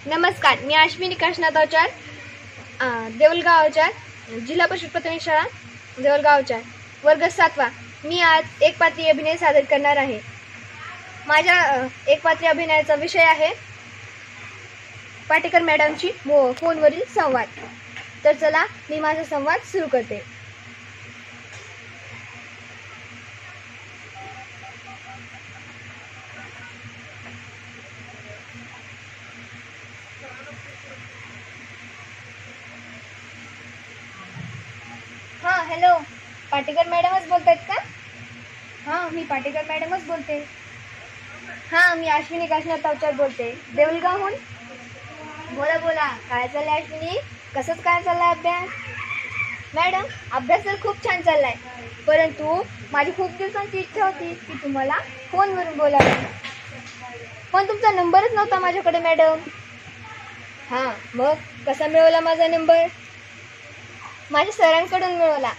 नमस्कार, मी अश्विनी काशनाथ अवचार, देऊळगाव अवचार, जिल्हा परिषद प्राथमिक शाळा देऊळगाव अवचार, वर्ग 7वा। मी आज एकपात्री अभिनय सादर करणार आहे। माझ्या एकपात्री अभिनयाचा विषय आहे पाटेकर मॅडमची फोनवरील संवाद। तर चला मी माझा संवाद सुरू करते। हाँ हॅलो, पाटेकर मॅडमच बोलतायत का? हाँ मी पाटेकर मॅडमच बोलते। हाँ मी अश्विनी काशनाथ अवचार बोलते, देऊळगावहून। बोला बोला, काय चाललंय अश्विनी? कसंच काय चाललाय अभ्यास? मॅडम अभ्यास तर खूप छान चाललाय, परंतु माझी खूप दिवसांची इच्छा होती की तुम्हाला फोनवरून बोलावं, पण तुमचा नंबरच नव्हता माझ्याकडे मॅडम। हां मग कसा मिळवला माझा नंबर? माझ्या सरांकडून मिळवला।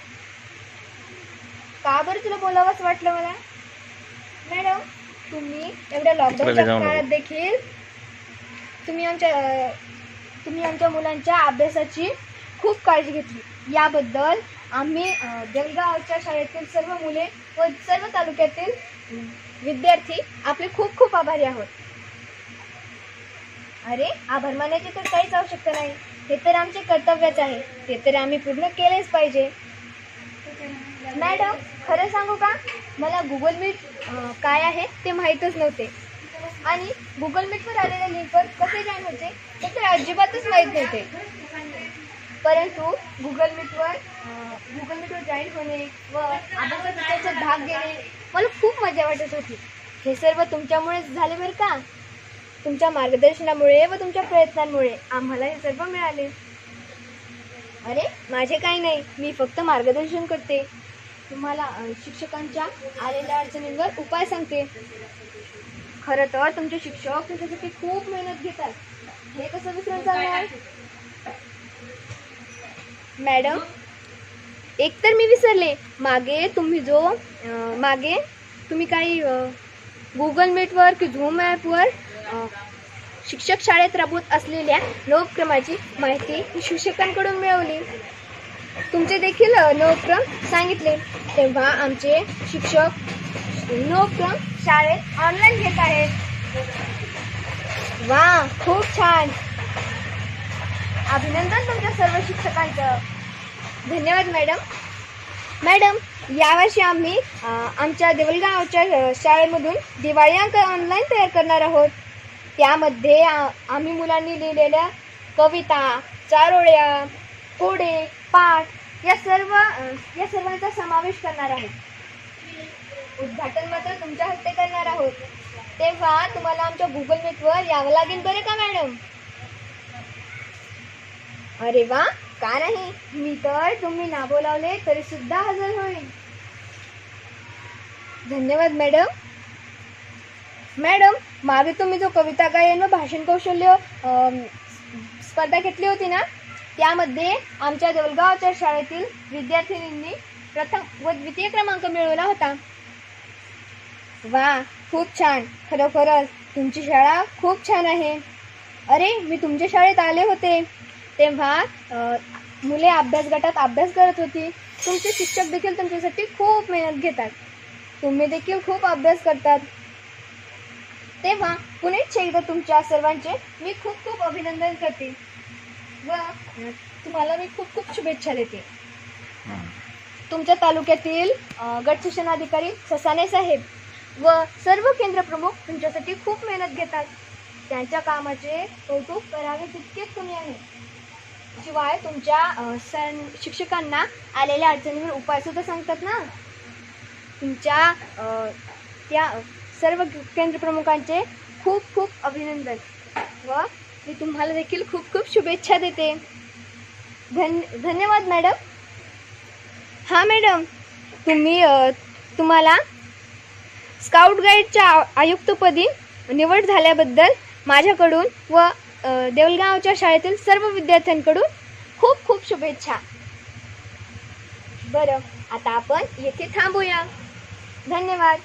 का बरं तुला बोलावंच वाटलं मला? मॅडम तुम्ही एवढ्या लॉकडाऊनच्या काळात देखील तुम्ही आमच्या मुलांच्या अभ्यासाची खूप काळजी घेतली। याबद्दल आम्ही देऊळगावच्या शाळेतील सर्व मुले व सर्व तालुक्यातील विद्यार्थी आपले खूप खूप आभारी आहोत। अरे आभार मानायची तर काहीच आवश्यकता नाही, हे तर आमचे कर्तव्यच आहे, ते तर आम्ही पूर्ण केलेच पाहिजे। मॅडम खरं सांगू का, मला गुगल मीट काय आहे ते माहीतच नव्हते, आणि गुगल मीटवर आलेल्या लिंकवर कसे जॉईन व्हायचे ते तर अजिबातच माहीत नव्हते। परंतु गुगल मीटवर जॉईन होणे व अभ्यासात त्याच्यात भाग घेणे मला खूप मजा वाटत होती। हे सर्व तुमच्यामुळेच झाले बरं का। तुमच्या मार्गदर्शनामुळे व तुमच्या प्रयत्नांमुळे आम्हाला हे सर्व मिळाले। अरे माझे काही नाही, मी फक्त मार्गदर्शन करते, तुम्हाला शिक्षकांच्या आलेल्या अडचणींवर उपाय सांगते। खरं तर तुमचे शिक्षक तुमच्यासाठी खूप मेहनत घेतात, हे कसं विसरून चालणार? मॅडम एक तर मी विसरले, मागे तुम्ही काही गुगल मीटवर की झूम ॲपवर शिक्षक शाळेत राबवत असलेल्या नवोपक्रमाची माहिती शिक्षकांकडून मिळवली। तुमचे देखील नवोपक्रम सांगितले, तेव्हा आमचे शिक्षक नवोपक्रम शाळेत ऑनलाईन घेत आहेत। वा खूप छान, अभिनंदन तुमच्या सर्व शिक्षकांचं। धन्यवाद मॅडम। मॅडम यावर्षी आम्ही आमच्या देऊळगावच्या शाळेमधून दिवाळी अंक ऑनलाईन तयार करणार आहोत। त्यामध्ये आम्ही मुलांनी लिहिलेल्या कविता, चारोळ्या, कोडे, पाठ या सर्वांचा समावेश करणार आहोत। उद्घाटन मात्र तुमच्या हस्ते करणार आहोत, तेव्हा तुम्हाला आमच्या गुगल मीटवर यावं लागेल बरं का मॅडम? अरे वा, का नाही, मी तर तुम्ही ना बोलावले तरी सुद्धा हजर होईल। धन्यवाद मॅडम। मॅडम मागे तुम्ही जो कविता गायन व भाषण कौशल्य स्पर्धा घेतली होती ना, त्यामध्ये आमच्या देऊळगावच्या शाळेतील विद्यार्थिनींनी प्रथम व द्वितीय क्रमांक मिळवला होता। वा खूप छान, खरोखरच तुमची शाळा खूप छान आहे। अरे मी तुमच्या शाळेत आले होते, तेव्हा मुले अभ्यास गटात अभ्यास करत होती। तुमचे शिक्षक देखील तुमच्यासाठी खूप मेहनत घेतात, तुम्ही देखील खूप अभ्यास करतात, तेव्हा पुन्हा एकदा तुमच्या सर्वांचे मी खूप खूप अभिनंदन करते व तुम्हाला मी खूप खूप शुभेच्छा देते। तुमच्या तालुक्यातील गट शिक्षणाधिकारी ससाने साहेब व सर्व केंद्र प्रमुख तुमच्यासाठी खूप मेहनत घेतात, त्यांच्या कामाचे कौतुक करावे तितकेच कमी आहे। शिवाय तुमच्या शिक्षकांना आलेल्या अडचणींवर उपाय सुद्धा सांगतात ना। तुमच्या त्या सर्व केंद्र प्रमुखांचे खूप खूप अभिनंदन व मी तुम्हाला देखील खूप खूप शुभेच्छा देते। धन्यवाद मॅडम। हां मॅडम, तुम्हाला स्काउट गाईडच्या आयुक्तपदी निवड झाल्याबद्दल माझ्याकडून व देऊळगावच्या शाळेतील सर्व विद्यार्थ्यांकडून खूप खूप शुभेच्छा। बरं आता आपण येथे थांबूया। धन्यवाद।